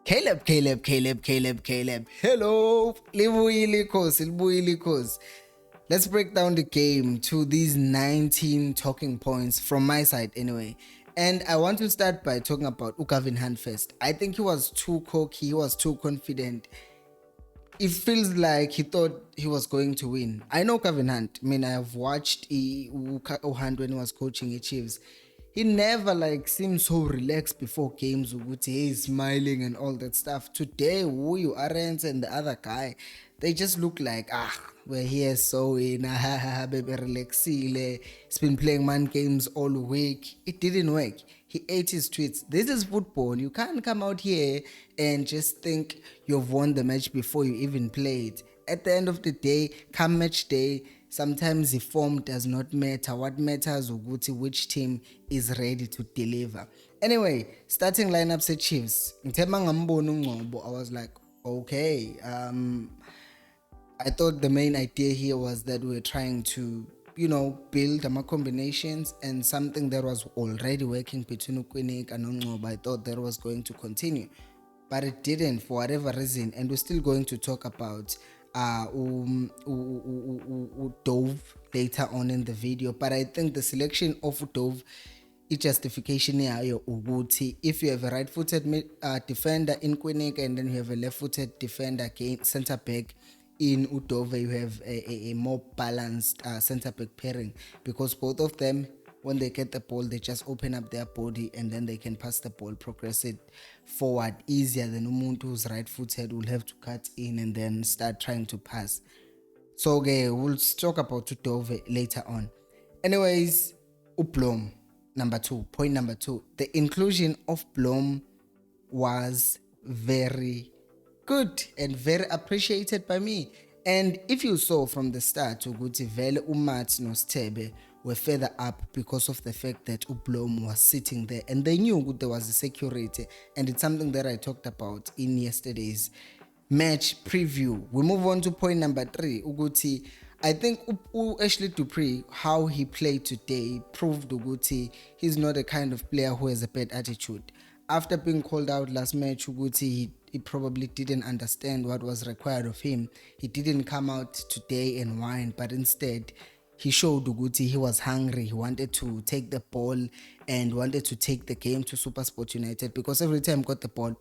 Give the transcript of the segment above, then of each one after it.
Caleb. Hello, libuyile ikhosi. Let's break down the game to these 19 talking points from my side anyway. And I want to start by talking about Gavin Hunt first. I think he was too cocky, he was too confident. It feels like he thought he was going to win. I know Gavin Hunt. I mean, I have watched Hunt when he was coaching the Chiefs. He never seemed so relaxed before games. He's smiling and all that stuff. Today, you Arends and the other guy, they just look like we're here so in baby relaxile. He's been playing man games all week. It didn't work. He ate his tweets. This is football. You can't come out here and just think you've won the match before you even played. At the end of the day, come match day, sometimes the form does not matter. What matters is which team is ready to deliver. Anyway, starting lineups at Chiefs. I was like, okay. I thought the main idea here was that we were trying to build combinations, and something that was already working between Ukwinik and Ongcobo, I thought that was going to continue, but it didn't for whatever reason. And we're still going to talk about Dove later on in the video. But I think the selection of Dove, its justification yayo ukuthi if you have a right-footed defender in Kwinik and then you have a left-footed defender center back in Udove, you have a more balanced center-back pairing, because both of them, when they get the ball, they just open up their body and then they can pass the ball, progress it forward easier than umuntu who's right-footed will have to cut in and then start trying to pass. So okay, we'll talk about Udove later on. Anyways, Blom, point number two. The inclusion of Blom was very good and very appreciated by me. And if you saw from the start, vele uMat no Stebe were further up because of the fact that Blom was sitting there, and they knew there was a security, and it's something that I talked about in yesterday's match preview. We move on to point number three. I think Ashley Dupree, how he played today, proved he's not a kind of player who has a bad attitude. After being called out last match, he probably didn't understand what was required of him. He didn't come out today and whine, but instead he showed he was hungry. He wanted to take the ball and wanted to take the game to Supersport United, because every time he got the ball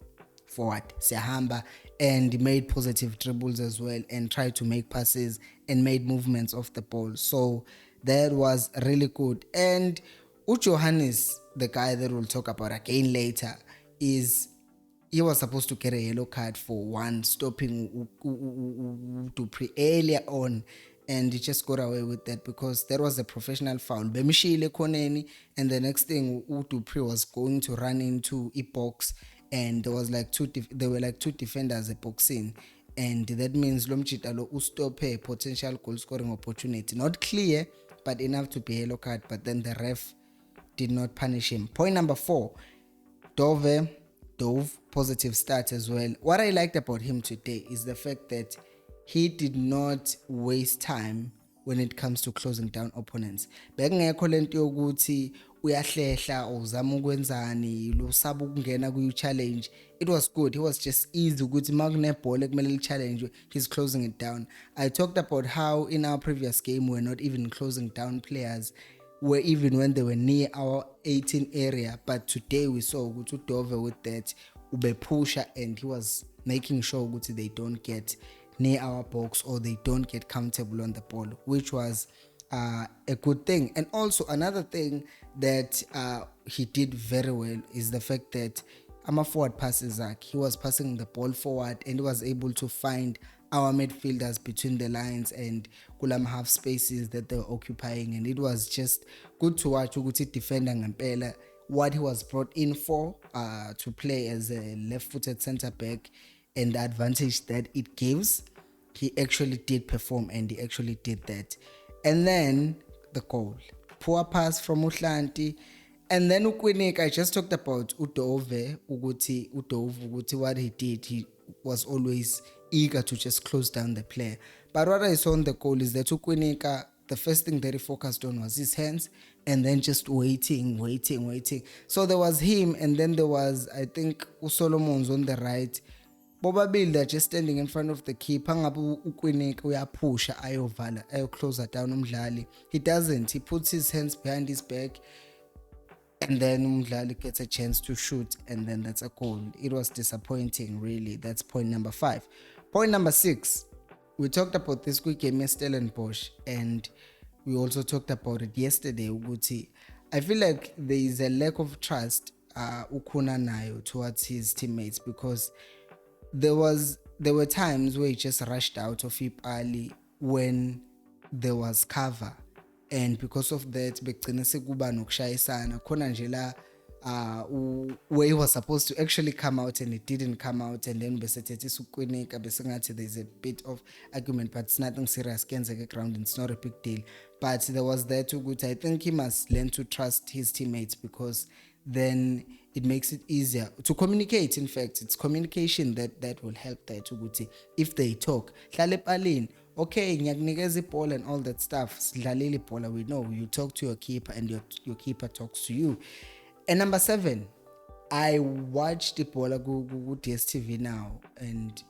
forward, Sehamba, and he made positive dribbles as well and tried to make passes and made movements off the ball. So that was really good. And Johannes, the guy that we'll talk about again later, he was supposed to get a yellow card for one stopping Dupree earlier on, and he just got away with that because that was a professional foul. And the next thing, Dupree was going to run into a box, and there were two defenders boxing, and that means Lomchitalo stop a potential goal scoring opportunity. Not clear, but enough to be a yellow card. But then the ref did not punish him. Point number four, Dove, positive start as well. What I liked about him today is the fact that he did not waste time when it comes to closing down opponents. Bekungekho lento yokuthi uyahlehla uzama ukwenzani lusaba ukungena kuyi challenge. It was good. He was just easy ukuthi makune ball ekumele challenge, he's closing it down. I talked about how in our previous game we're not even closing down players, were even when they were near our 18 area, but today we saw Dove with that ube pusher, and he was making sure they don't get near our box or they don't get comfortable on the ball, which was a good thing. And also another thing that he did very well is the fact that forward passes, he was passing the ball forward and he was able to find our midfielders between the lines and kulam half spaces that they were occupying, and it was just good to watch defender ngempela what he was brought in for, to play as a left-footed center back, and the advantage that it gives. He actually did perform, and he actually did that. And then the goal, poor pass from Uhlanti. And then Ukwinik, I just talked about Udove, what he did, he was always eager to just close down the player. But what I saw on the goal is that Ukwinik, the first thing that he focused on was his hands, and then just waiting. So there was him, and then there was, I think, Solomon's on the right. Bobabili, they're just standing in front of the keeper. Ngabe uKwinika uyapusha ayovala, ayocloser down umdlali. He doesn't. He puts his hands behind his back, and then umdlali gets a chance to shoot, and then that's a goal. It was disappointing, really. That's point number 5. Point number 6. We talked about this quick game Stellenbosch, and we also talked about it yesterday. Uguti, I feel like there is a lack of trust ukhona nayo towards his teammates, because there were times where he just rushed out of Ipali when there was cover, and because of that begcina sekuba nokushayisana khona nje la where he was supposed to actually come out and it didn't come out, and then besethethe uKwinika besengathi there's a bit of argument, but it's nothing serious kenzeka ground, it's not a big deal. But there was that ukuthi I think he must learn to trust his teammates, because then it makes it easier to communicate. In fact, it's communication that will help that ukuthi if they talk hlale epalini, okay, ngiyakunikeza ibhola and all that stuff, sidlalele ibhola, we know you talk to your keeper and your keeper talks to you. And number 7, I watched ibhola ku DSTV now, and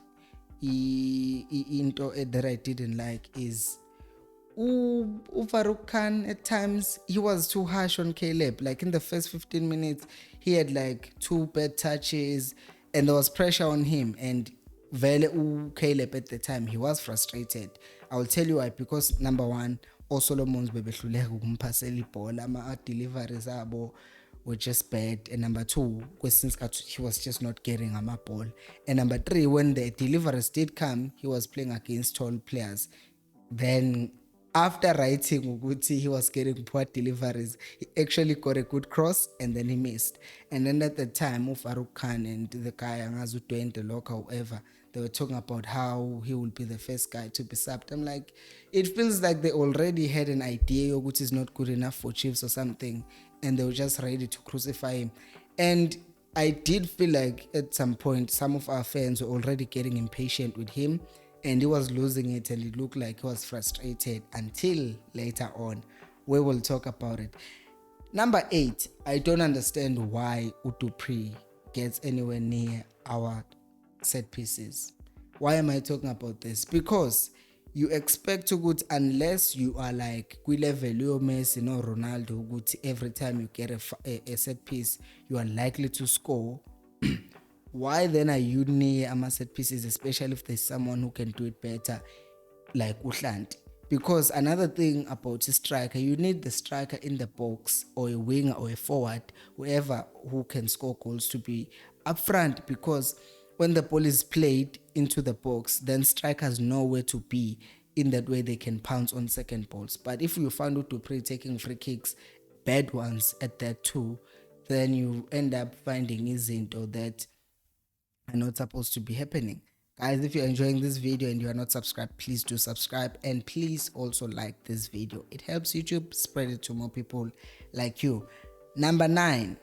into that I didn't like is Farouk Khan. At times he was too harsh on Caleb. Like in the first 15 minutes he had like 2 bad touches and there was pressure on him, and Caleb at the time, he was frustrated. I will tell you why. Because number 1, Solomon's bebehluleka ukumpasela ibhola, ama deliveries abo were just bad, and number 2, he was just not getting a ball, and number 3, when the deliveries did come, he was playing against tall players. Then after writing ukuthi he was getting poor deliveries, he actually got a good cross and then he missed. And then at the time, Farouk Khan and the guy Angazu Twente Loka, whoever, they were talking about how he will be the first guy to be subbed. I'm like, it feels like they already had an idea which is not good enough for Chiefs or something, and they were just ready to crucify him. And I did feel like at some point some of our fans were already getting impatient with him, and he was losing it, and it looked like he was frustrated until later on. We will talk about it. Number 8, I don't understand why Utupri gets anywhere near our set pieces. Why am I talking about this? Because you expect to go, unless you are like level Messi or Ronaldo, every time you get a set piece you are likely to score. Why then are you near ama set pieces, especially if there's someone who can do it better like Uhlanti? Because another thing about a striker, you need the striker in the box, or a winger or a forward, whoever who can score goals, to be up front, because when the ball is played into the box, then strikers know where to be. In that way they can pounce on second balls. But if you find Utupri taking free kicks, bad ones at that too, then you end up finding izinto that are not supposed to be happening. Guys, if you're enjoying this video and you are not subscribed, please do subscribe, and please also like this video. It helps YouTube spread it to more people like you. Number 9,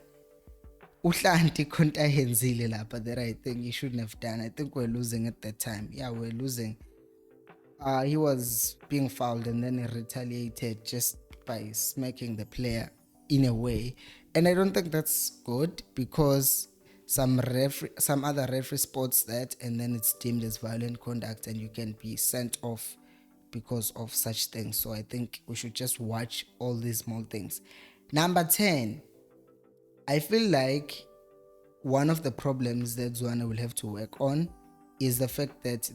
Uhlanti konta yenzile lapha that I think he shouldn't have done. I think we're losing at that time. Yeah, we're losing. He was being fouled and then he retaliated just by smacking the player in a way, and I don't think that's good, because some other referee spots that, and then it's deemed as violent conduct and you can be sent off because of such things. So I think we should just watch all these small things. Number 10, I feel like one of the problems that Zwana will have to work on is the fact that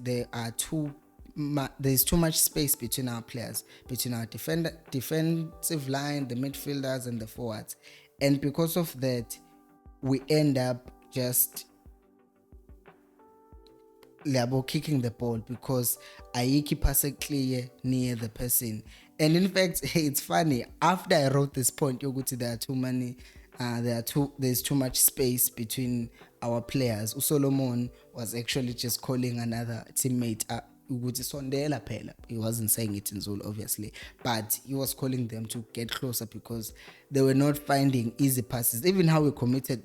there's too much space between our players, between our defensive line, the midfielders and the forwards, and because of that we end up just kicking the ball because ayiki pass clear near the person. And in fact, it's funny, after I wrote this point, there's too much space between our players. Solomon was actually just calling another teammate he wasn't saying it in Zulu obviously, but he was calling them to get closer because they were not finding easy passes. Even how we considered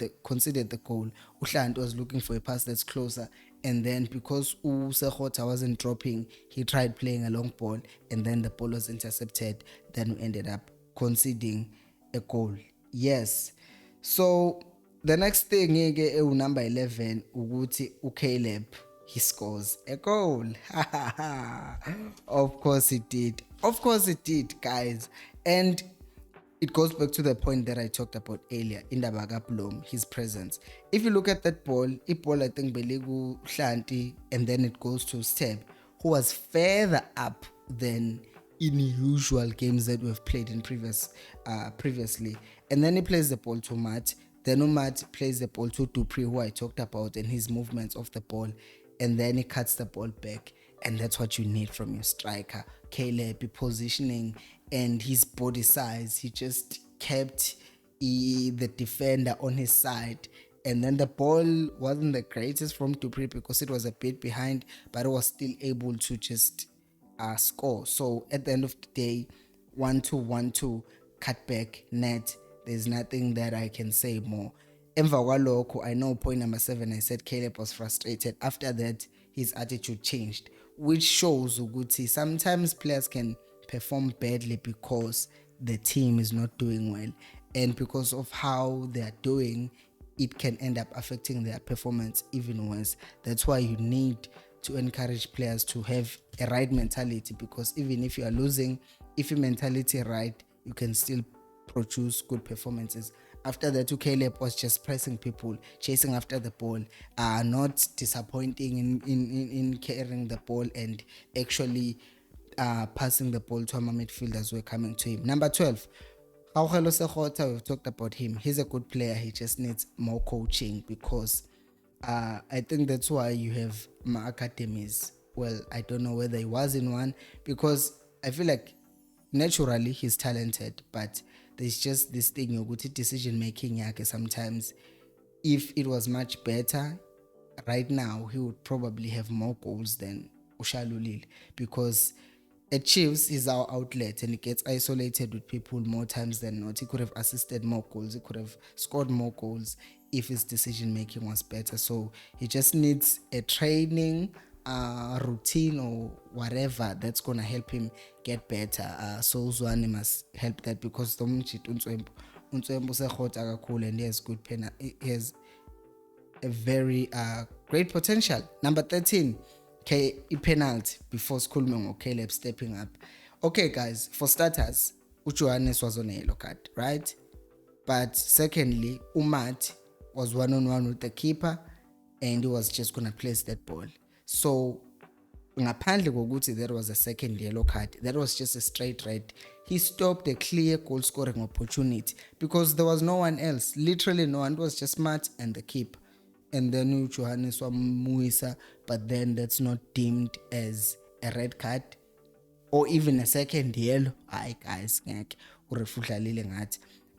the goal, Uhlanti was looking for a pass that's closer, and then because Sekgotha wasn't dropping, he tried playing a long ball, and then the ball was intercepted. Then we ended up conceding a goal. Yes. So the next thing number 11 ukuthi uCaleb he scores a goal. Of course it did. Of course it did, guys. And it goes back to the point that I talked about earlier in the Blom, his presence. If you look at that ball, I think Beligu Shanti, and then it goes to Steb, who was further up than in usual games that we've played in previously. And then he plays the ball to Matt. Then Matt plays the ball to Dupree, who I talked about, and his movements of the ball. And then he cuts the ball back. And that's what you need from your striker. Caleb, positioning and his body size. He just kept the defender on his side. And then the ball wasn't the greatest from Dupree because it was a bit behind, but it was still able to just score. So at the end of the day, 1-2, 1-2, cut back, net. There's nothing that I can say more. Emva kwalokho, I know point number 7, I said Caleb was frustrated. After that, his attitude changed, which shows ukuthi sometimes players can perform badly because the team is not doing well, and because of how they are doing, it can end up affecting their performance even worse. That's why you need to encourage players to have a right mentality, because even if you are losing, if your mentality right, you can still produce good performances. After that, Caleb was just pressing people, chasing after the ball, not disappointing in carrying the ball and actually passing the ball to our midfielders who were coming to him. Number 12, Gaugelo Sekgotha, we've talked about him. He's a good player. He just needs more coaching, because I think that's why you have my academies. Well, I don't know whether he was in one, because I feel like naturally he's talented, but there's just this thing of decision making yake sometimes. If it was much better right now, he would probably have more goals than Ushalulile, because at Chiefs is our outlet and he gets isolated with people more times than not. He could have assisted more goals, he could have scored more goals if his decision making was better. So he just needs a training routine or whatever that's gonna help him get better. So Zwane must help that, because Unswembu Sekgotha kakhulu, and he has good he has a very great potential. Number 13, penalty before Schoolman or Caleb stepping up. Okay, guys, for starters, Ujohannes was on a yellow card, right? But secondly, Umat was one-on-one with the keeper, and he was just gonna place that ball. So ngaphandle kokuthi there was a second yellow card, that was just a straight red. He stopped a clear goal scoring opportunity because there was no one else, literally no one. It was just Matt and the keeper, and then Johannes Muisa, but then that's not deemed as a red card or even a second yellow. Aye guys,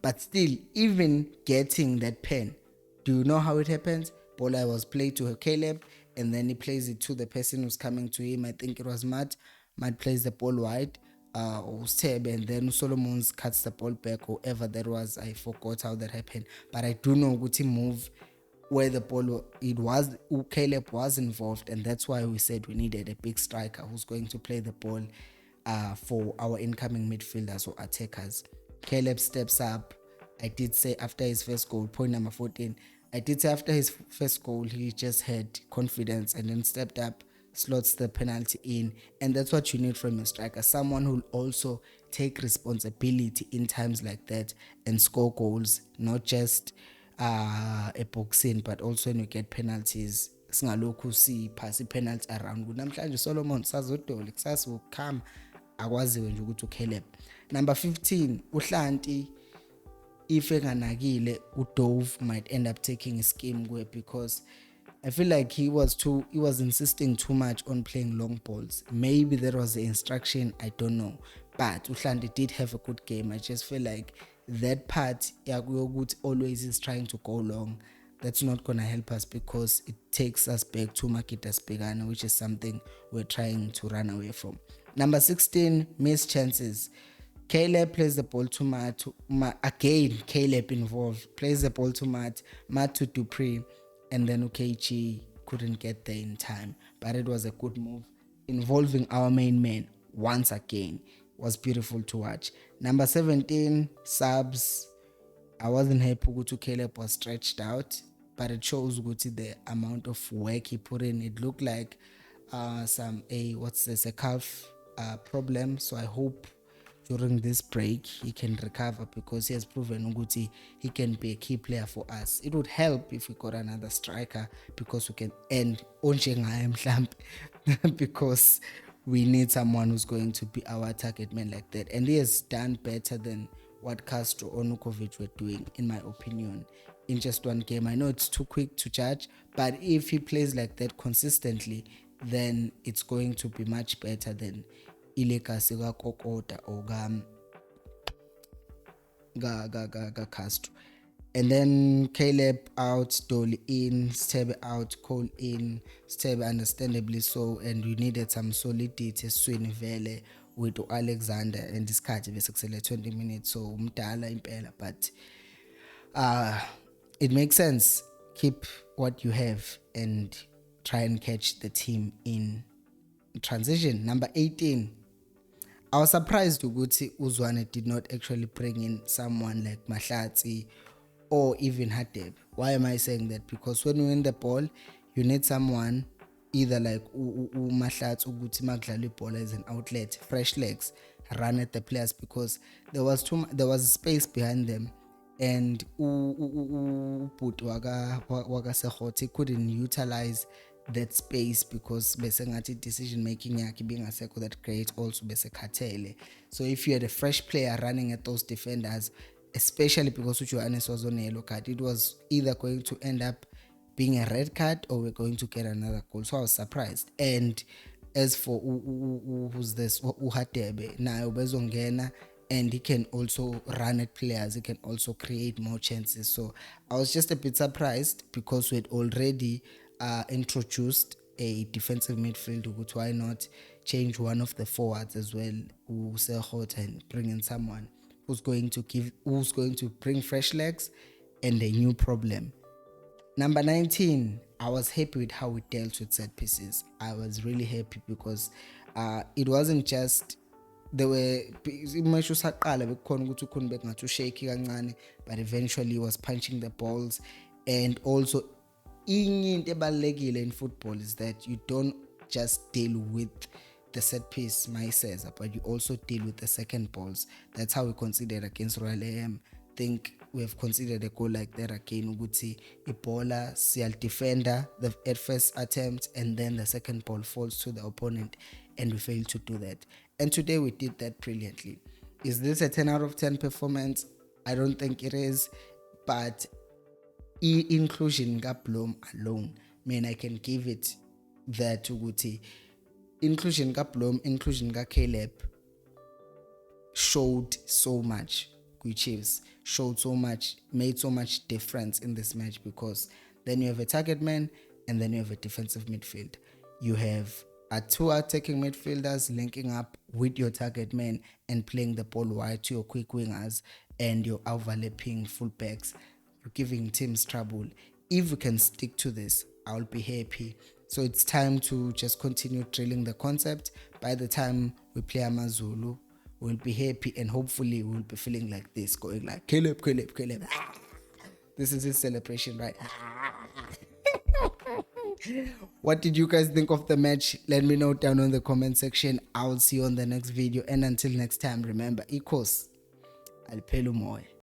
but still, even getting that pen, do you know how it happens? Bola was played to Caleb, and then he plays it to the person who's coming to him. I think it was Matt. Matt plays the ball wide, or Seb, and then Solomons cuts the ball back, whoever that was. I forgot how that happened, but I do know Guti move where the ball, it was, Caleb was involved, and that's why we said we needed a big striker who's going to play the ball for our incoming midfielders or attackers. Caleb steps up. I did say after his first goal, point number 14, I did say after his first goal, he just had confidence and then stepped up, slots the penalty in, and that's what you need from a striker, someone who will also take responsibility in times like that and score goals, not just a boxing, but also when you get penalties. Singalokhu siphasa penalty around namhlanje Solomon sazodole kusasa ukukhama akwaziwe nje ukuthi uCaleb. Number 15, uHlanti, if enganakile, uDove might end up taking his game away, because I feel like he was insisting too much on playing long balls. Maybe that was the instruction, I don't know, but uHlanti did have a good game. I just feel like that part always is trying to go long. That's not gonna help us, because it takes us back to Makita Spigana, which is something we're trying to run away from. Number 16, missed chances. Caleb plays the ball to Matt. Again, Caleb involved. Plays the ball to Matt to Dupree, and then Ukechi couldn't get there in time. But it was a good move involving our main man once again. was beautiful to watch. Number 17, subs. I wasn't happy ukuthi Caleb was stretched out, but it shows ukuthi the amount of work he put in. It looked like a calf problem. So I hope during this break he can recover, because he has proven ukuthi he can be a key player for us. It would help if we got another striker, because we can end onjengaye mhlambe because we need someone who's going to be our target man like that, and he has done better than what Castro or Nukovic were doing, in my opinion, in just one game. I know it's too quick to judge, but if he plays like that consistently, then it's going to be much better than ilegacy Kokota or Castro. And then Caleb out, Dolly in, Stebe out, Cole in, Stebe understandably so, and we needed some solidity, Swin Vele with Alexander, and this card was 20 minutes, so umdala impela, but it makes sense. Keep what you have and try and catch the team in transition. Number 18, I was surprised ukuthi Uzwane did not actually bring in someone like Mahlatsi or even Hadeb. Why am I saying that? Because when you win the ball, you need someone either like Mahlatsi ukuthi magdlala ibhola as an outlet, fresh legs, run at the players, because there was space behind them, and Put waka Sekhothi couldn't utilize that space because bese ngathi decision making yakhe bingasekho that great, also bese khathele. So if you had a fresh player running at those defenders, especially because uJohannes was on a yellow card, it was either going to end up being a red card or we're going to get another goal. So I was surprised. And as for who's this, Uhadebe, now bezongena, and he can also run at players, he can also create more chances. So I was just a bit surprised because we had already introduced a defensive midfield. Why not change one of the forwards as well, and bring in someone who's going to bring fresh legs and a new problem. Number 19, I was happy with how we dealt with set pieces. I was really happy because it wasn't just there were imasho saqala bekukhona ukuthi ukhona bekungathi shaky kancane, but eventually he was punching the balls. And also inye into ebalekile in football is that you don't just deal with the set piece, my says, but you also deal with the second balls. That's how we considered against Royal AM. Think we have considered a goal like that again. Uguti ibola sial defender at first attempt, and then the second ball falls to the opponent, and we failed to do that. And today we did that brilliantly. Is this a 10 out of 10 performance? I don't think it is, but inclusion ka Blom alone, I can give it that to Guti. Inclusion ka Blom, inclusion ka Caleb showed so much. Chiefs showed so much, made so much difference in this match, because then you have a target man and then you have a defensive midfield. You have two attacking midfielders linking up with your target man and playing the ball wide to your quick wingers and your overlapping fullbacks. You're giving teams trouble. If we can stick to this, I'll be happy. So it's time to just continue drilling the concept. By the time we play Amazulu, we'll be happy, and hopefully we'll be feeling like this, going like Caleb. This is his celebration, right? What did you guys think of the match? Let me know down in the comment section. I'll see you on the next video, and until next time, remember, equals Alpelu Moy.